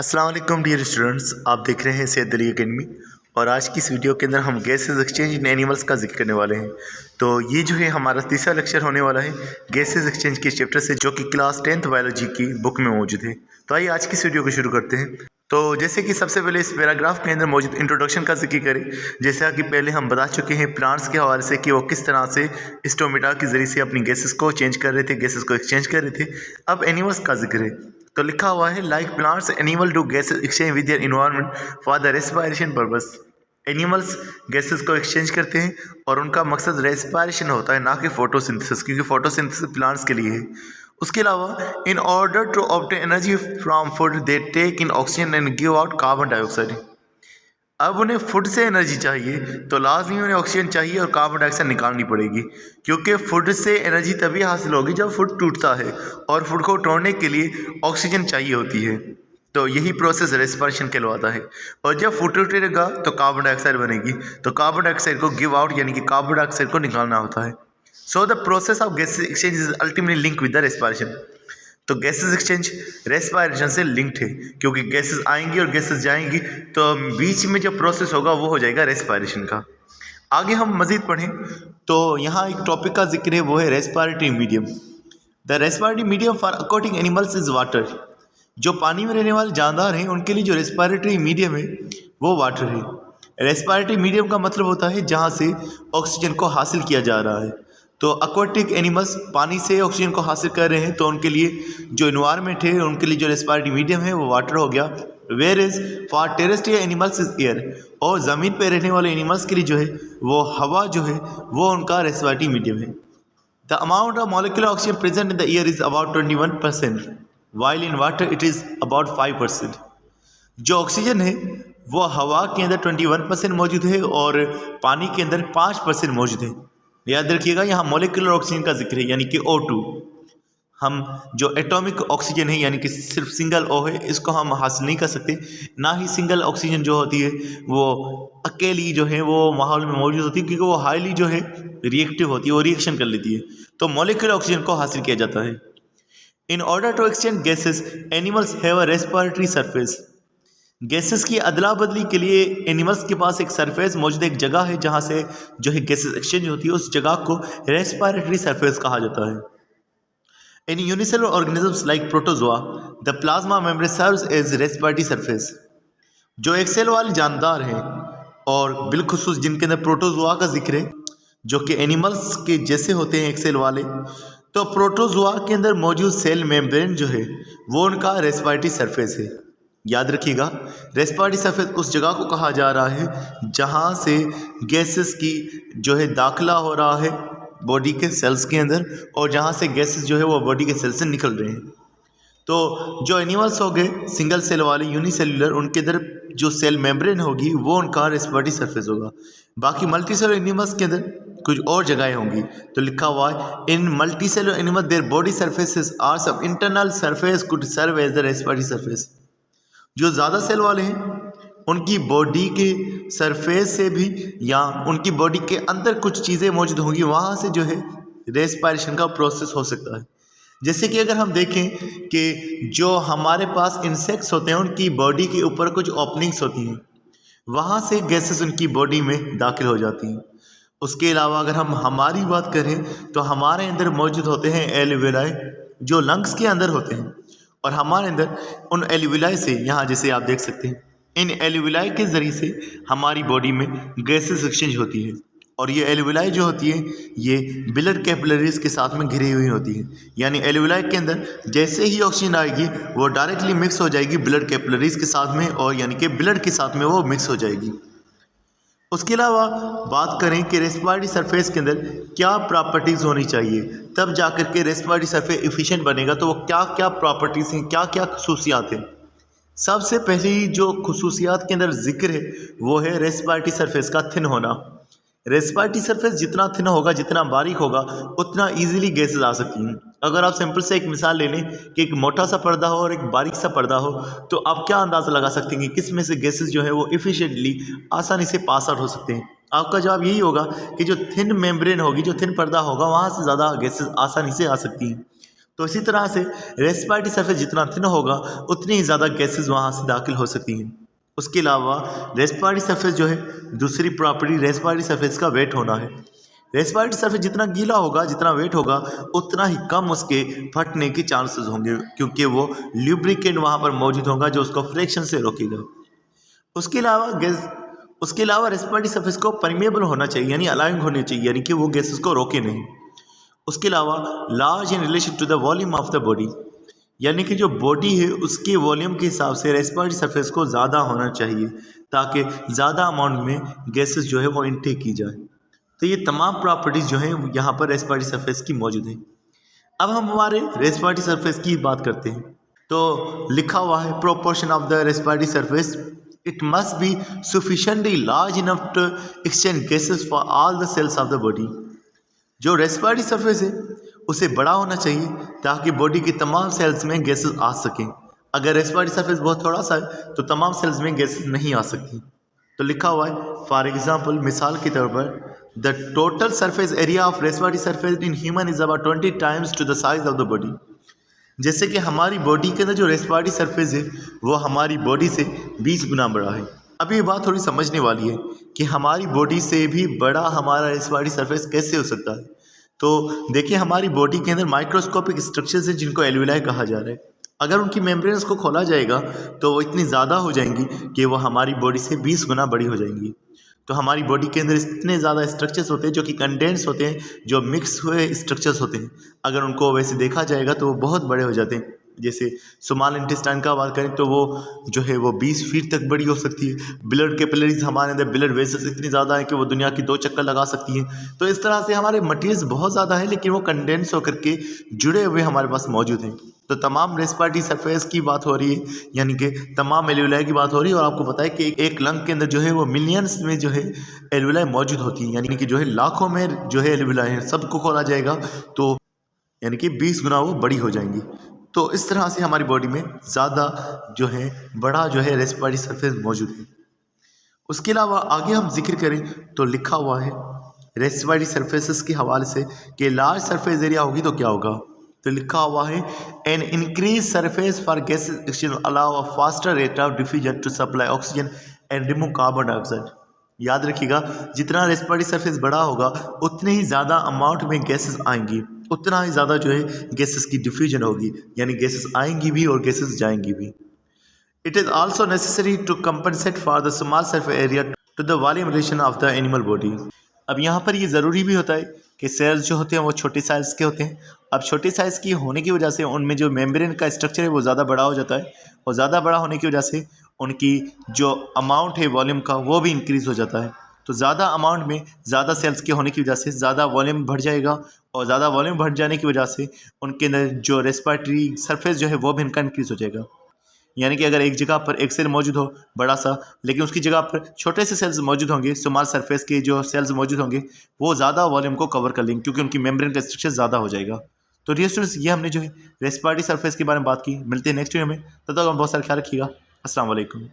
अस्सलाम वालेकुम dear students, आप देख रहे हैं सैयद अली एकेडमी। और आज की इस वीडियो के अंदर हम गैसेस एक्सचेंज इन एनिमल्स का जिक्र करने वाले हैं। तो ये जो है हमारा तीसरा लेक्चर होने वाला है गैसेस एक्सचेंज के चैप्टर से, जो कि क्लास 10th बायोलॉजी की बुक में मौजूद है। तो आइए आज की इस वीडियो को शुरू करते हैं। तो जैसे कि सबसे पहले इस पैराग्राफ के अंदर मौजूद इंट्रोडक्शन का जिक्र करें। जैसा कि पहले हम बता चुके हैं प्लांट्स के हवाले से कि वो किस तरह से स्टोमेटा के जरिए से अपनी गैसेस को चेंज कर रहे थे, गैसेस को एक्सचेंज कर रहे थे। अब एनिमल्स का जिक्र है। तो लिखा हुआ है like plants animal do gases exchange with their environment for the respiration purpose. Animals gases को एक्सचेंज करते हैं और उनका मकसद रेस्पिरेशन होता है, ना कि फोटोसिंथेसिस, क्योंकि फोटोसिंथेसिस प्लांट्स के लिए है। उसके अलावा in order to obtain energy from food they take in oxygen and give out carbon dioxide. अब उन्हें फूड से एनर्जी चाहिए तो लाजमी उन्हें ऑक्सीजन चाहिए और कार्बन डाइऑक्साइड निकालनी पड़ेगी, क्योंकि फूड से एनर्जी तभी हासिल होगी जब फूड टूटता है और फूड को तोड़ने के लिए ऑक्सीजन चाहिए होती है। तो यही प्रोसेस रेस्पिरेशन कहलाता है। और जब फूड टूटेगा तो कार्बन डाइऑक्साइड बनेगी, तो कार्बन डाइऑक्साइड को गिव आउट यानी कि कार्बन डाइऑक्साइड को निकालना होता है। So the process of gas exchange is ultimately link with the respiration. तो गैसेस एक्सचेंज रेस्पिरेशन से लिंक्ड है, क्योंकि गैसेस आएंगी और गैसेस जाएंगी, तो बीच में जो प्रोसेस होगा वो हो जाएगा रेस्पिरेशन का। आगे हम मजीद पढ़ें तो यहाँ एक टॉपिक का जिक्र है, वो है respiratory medium. The respiratory medium for aquatic animals is water. जो पानी में रहने वाले जानदार हैं उनके लिए जो रेस्पिरेटरी मीडियम है वो वाटर है। रेस्पिरेटरी मीडियम का मतलब होता है जहाँ से ऑक्सीजन को हासिल किया जा रहा है। तो aquatic एनिमल्स पानी से ऑक्सीजन को हासिल कर रहे हैं, तो उनके लिए जो इन्वायरमेंट है उनके लिए जो रेस्पिरेटरी मीडियम है वो वाटर हो गया। Where is for terrestrial animals is air. और ज़मीन पर रहने वाले एनिमल्स के लिए जो है वो हवा जो है वो उनका रेस्पिरेटरी मीडियम है। The amount of molecular oxygen present in the air is about 21%, while in water it is about 5%। जो ऑक्सीजन है वो हवा के अंदर 21% मौजूद है और पानी के अंदर 5% मौजूद है। याद रखिएगा यहाँ मॉलिक्यूलर ऑक्सीजन का जिक्र है, यानी कि O2। हम जो एटॉमिक ऑक्सीजन है यानी कि सिर्फ सिंगल O है, इसको हम हासिल नहीं कर सकते। ना ही सिंगल ऑक्सीजन जो होती है वो अकेली जो है वो माहौल में मौजूद होती है, क्योंकि वो हाईली जो है रिएक्टिव होती है, वो रिएक्शन कर लेती है। तो मॉलिक्यूलर ऑक्सीजन को हासिल किया जाता है। In order to exchange gases animals have a respiratory surface. Gases की अदला बदली के लिए एनिमल्स के पास एक सरफेस मौजूद, एक जगह है जहाँ से जो है गैसेस एक्सचेंज होती है। उस जगह को रेस्पिरेटरी सरफेस कहा जाता है। In unicellular organisms like protozoa the plasma membrane serves as respiratory surface. जो एक सेल वाले जानदार हैं और बिलखुसूस जिनके अंदर प्रोटोजोआ का जिक्र है, जो कि एनिमल्स के जैसे होते हैं एक सेल वाले, तो प्रोटोजोआ के अंदर मौजूद सेल मेम्ब्रेन जो है वो उनका रेस्पिरेटरी सरफेस है। याद रखिएगा रेस्पिरेटरी सरफेस उस जगह को कहा जा रहा है जहाँ से गैसेस की जो है दाखिला हो रहा है बॉडी के सेल्स के अंदर, और जहाँ से गैसेस जो है वो बॉडी के सेल से निकल रहे हैं। तो जो एनिमल्स हो गए सिंगल सेल वाले यूनिसेल्युलर, उनके अंदर जो सेल मेम्ब्रेन होगी वो उनका रेस्पिरेटरी सरफेस होगा। बाकी मल्टी सेलुलर एनिमल्स के अंदर कुछ और जगहें होंगी। तो लिखा हुआ है in multi cellular animal their body surfaces are सब internal surface could serve as the respiratory surface. जो ज़्यादा सेल वाले हैं उनकी बॉडी के सरफेस से भी या उनकी बॉडी के अंदर कुछ चीज़ें मौजूद होंगी, वहाँ से जो है रेस्पिरेशन का प्रोसेस हो सकता है। जैसे कि अगर हम देखें कि जो हमारे पास इंसेक्ट्स होते हैं उनकी बॉडी के ऊपर कुछ ओपनिंग्स होती हैं, वहाँ से गैसेस उनकी बॉडी में दाखिल हो जाती हैं। उसके अलावा अगर हम हमारी बात करें तो हमारे अंदर मौजूद होते हैं एल्वियोलाई, जो लंग्स के अंदर होते हैं, और हमारे अंदर उन एल्वियोलाई से यहाँ जैसे आप देख सकते हैं इन एल्वियोलाई के ज़रिए से हमारी बॉडी में गैसेस एक्सचेंज होती है। और ये एल्वियोलाई जो होती है ये ब्लड कैपिलरीज के साथ में घिरी हुई होती है, यानी एल्वियोलाई के अंदर जैसे ही ऑक्सीजन आएगी वो डायरेक्टली मिक्स हो जाएगी ब्लड कैपिलरीज के साथ में, और यानी कि ब्लड के साथ में वो मिक्स हो जाएगी। उसके अलावा बात करें कि रेस्पिरेटरी सरफेस के अंदर क्या प्रॉपर्टीज़ होनी चाहिए तब जाकर के रेस्पिरेटरी सरफेस एफिशिएंट बनेगा, तो वो क्या क्या प्रॉपर्टीज़ हैं, क्या क्या खसूसियात हैं। सबसे पहली जो खसूसियात के अंदर जिक्र है वो है रेस्पिरेटरी सरफेस का थिन होना। रेस्पिरेटरी सरफेस जितना थिन होगा, जितना बारीक होगा, उतना इजीली गैसेस आ सकती हैं। अगर आप सिंपल से एक मिसाल ले लें कि एक मोटा सा पर्दा हो और एक बारीक सा पर्दा हो, तो आप क्या अंदाज़ा लगा सकते हैं कि किस में से गैसेस जो है वो इफ़िशिएंटली आसानी से पास आउट हो सकते हैं। आपका जवाब यही होगा कि जो थिन मेम्ब्रेन होगी, जो थिन पर्दा होगा, वहाँ से ज़्यादा गैसेस आसानी से आ सकती हैं। तो इसी तरह से रेस्पिरेटरी सरफेस जितना थिन होगा उतनी ही ज़्यादा गैसेस वहाँ से दाखिल हो सकती हैं। उसके अलावा रेस्पिरेटरी सरफेस जो है, दूसरी प्रॉपर्टी रेस्पिरेटरी सरफेस का वेट होना है। रेस्पिरेटरी सरफेस जितना गीला होगा, जितना वेट होगा, उतना ही कम उसके फटने के चांसेस होंगे, क्योंकि वो ल्यूब्रिकेंट वहाँ पर मौजूद होगा जो उसको फ्रिक्शन से रोकेगा। उसके अलावा रेस्पिरेटरी सरफेस को परमेबल होना चाहिए, यानी अलाइंग होनी चाहिए, यानी कि वो गैसेस को रोके नहीं। उसके अलावा large in relation to the volume of the body, यानी कि जो बॉडी है उसके वॉल्यूम के हिसाब से रेस्पिरेटरी सरफेस को ज़्यादा होना चाहिए, ताकि ज़्यादा अमाउंट में गैसेस जो है वो इनटेक की जाए। तो ये तमाम प्रॉपर्टीज़ जो हैं यहाँ पर रेस्पिरेटरी सरफेस की मौजूद हैं। अब हम हमारे रेस्पिरेटरी सरफेस की बात करते हैं। तो लिखा हुआ है proportion of the respiratory surface, it must be sufficiently large enough to exchange gases for all the cells of the body. जो रेस्पिरेटरी सरफेस है उसे बड़ा होना चाहिए ताकि बॉडी की तमाम सेल्स में गैसेस आ सकें। अगर रेस्पिरेटरी सरफेस बहुत थोड़ा सा है तो तमाम सेल्स में गैसेस नहीं आ सकती। तो लिखा हुआ है फॉर एग्जांपल, मिसाल के तौर पर, the total surface area of respiratory surface in human is about 20 times to the size of the body. जैसे कि हमारी बॉडी के अंदर जो रेस्पिरेटरी सरफेस है वो हमारी बॉडी से 20 गुना बड़ा है। अब ये बात थोड़ी समझने वाली है कि हमारी बॉडी से भी बड़ा हमारा रेस्पिरेटरी सरफेस कैसे हो सकता है। तो देखिए, हमारी बॉडी के अंदर माइक्रोस्कोपिक स्ट्रक्चर्स हैं जिनको एल्विलाई कहा जा रहा है। अगर उनकी मेम्ब्रेन्स को खोला जाएगा तो वो इतनी ज़्यादा हो जाएंगी कि वो हमारी बॉडी से 20 गुना बड़ी हो जाएंगी। तो हमारी बॉडी के अंदर इतने ज़्यादा स्ट्रक्चर्स होते हैं जो कि कंडेंस होते हैं, जो मिक्स हुए स्ट्रक्चर्स होते हैं। अगर उनको वैसे देखा जाएगा तो वो बहुत बड़े हो जाते हैं। जैसे स्मॉल इंटेस्टाइन का बात करें तो वो जो है वो 20 फीट तक बड़ी हो सकती है। ब्लड कैपिलरीज हमारे अंदर, ब्लड वेसल्स इतनी ज़्यादा है कि वो दुनिया की 2 चक्कर लगा सकती हैं। तो इस तरह से हमारे मटीरियल्स बहुत ज़्यादा है, लेकिन वो कंडेंस होकर के जुड़े हुए हमारे पास मौजूद हैं। तो तमाम रेस्पिरेटरी सरफेस की बात हो रही है, यानी कि तमाम एल्विलाई की बात हो रही है। और आपको पता है कि एक लंग के अंदर जो है वो मिलियंस में जो है एल्विलाई मौजूद होती हैं, यानी कि जो है लाखों में जो है एल्विलाई है। सबको खोला जाएगा तो यानी कि 20 गुना वो बड़ी हो जाएंगी। तो इस तरह से हमारी बॉडी में ज़्यादा जो है बड़ा जो है रेस्पिरेटरी सरफेस मौजूद है। उसके अलावा आगे हम जिक्र करें तो लिखा हुआ है रेस्पिरेटरी सरफेसेस के हवाले से कि लार्ज सरफेस एरिया होगी तो क्या होगा। तो लिखा हुआ है an increase surface for gas exchange allow a faster rate of diffusion to supply oxygen and remove carbon dioxide. याद रखिएगा, जितना रेस्पिरेटरी सरफेस बड़ा होगा उतने ही ज़्यादा अमाउंट में गैसेस आएंगी, उतना ही ज़्यादा जो है गैसेस की डिफ्यूजन होगी, यानी गैसेस आएंगी भी और गैसेस जाएंगी भी। It is also necessary to compensate for the small surface area to the volume relation of the animal body. अब यहाँ पर ये ज़रूरी भी होता है कि सेल्स जो होते हैं वो छोटे साइज़ के होते हैं। अब छोटे साइज़ की होने की वजह से उनमें जो मेम्ब्रेन का स्ट्रक्चर है वो ज़्यादा बड़ा हो जाता है, और ज़्यादा बड़ा होने की वजह से उनकी जो अमाउंट है वॉल्यूम का वो भी इंक्रीज़ हो जाता है। तो ज़्यादा अमाउंट में ज़्यादा सेल्स के होने की वजह से ज़्यादा वॉल्यूम बढ़ जाएगा, और ज़्यादा वॉल्यूम बढ़ जाने की वजह से उनके अंदर जो रेस्पिरेटरी सरफेस जो है वो भी इनका इंक्रीज़ हो जाएगा। यानी कि अगर एक जगह पर एक सेल मौजूद हो बड़ा सा, लेकिन उसकी जगह पर छोटे से सेल्स मौजूद होंगे, स्मॉल सरफेस के जो सेल्स मौजूद होंगे वो ज़्यादा वॉल्यूम को कवर कर लेंगे, क्योंकि उनकी मेम्ब्रेन का स्ट्रक्चर ज़्यादा हो जाएगा। तो डियर स्टूडेंट्स, ये हमने जो है रेस्पिरेटरी सरफेस के बारे में बात की। मिलते हैं नेक्स्ट वीडियो में, तब तक हम बहुत सारा ख्याल रखिएगा। अस्सलाम वालेकुम।